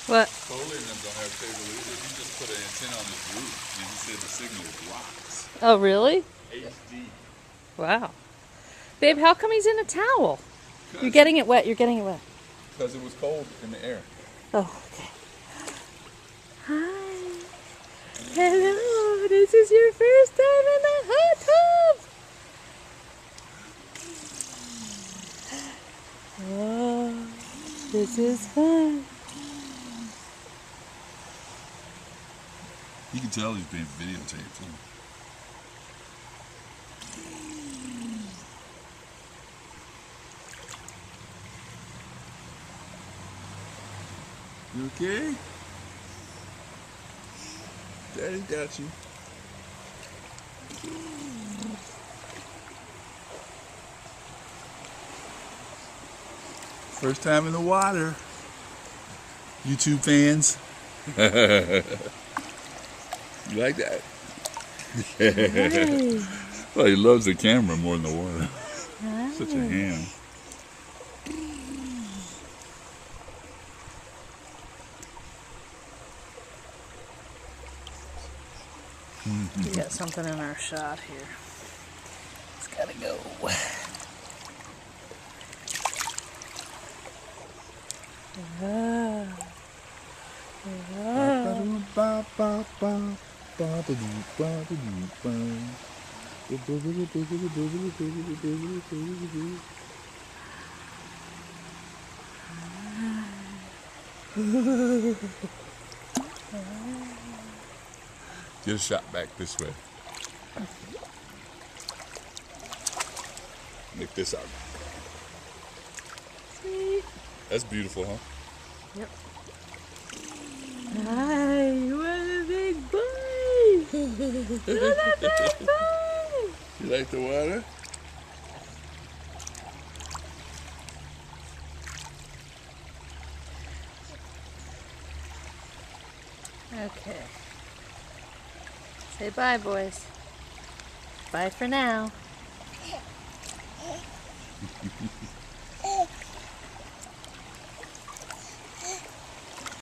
What? Foley and them don't have cable either. He just put an antenna on his roof, and he said the signal rocks. Oh, really? HD. Wow. Babe, how come he's in a towel? You're getting it wet. You're getting it wet. Because it was cold in the air. Oh, okay. Hi. Hello. This is your first time in the hot tub. Oh, this is fun. You can tell he's being videotaped too. You okay? Daddy got you. First time in the water. YouTube fans. You like that? Nice. Well, he loves the camera more than the water. Nice. Such a ham. We got something in our shot here. It's gotta go. Get a shot back this way. Make this out. See? That's beautiful, huh? Yep. Hi, what a big boy! What a big boy! You like the water? Okay. Say bye, boys. Bye for now.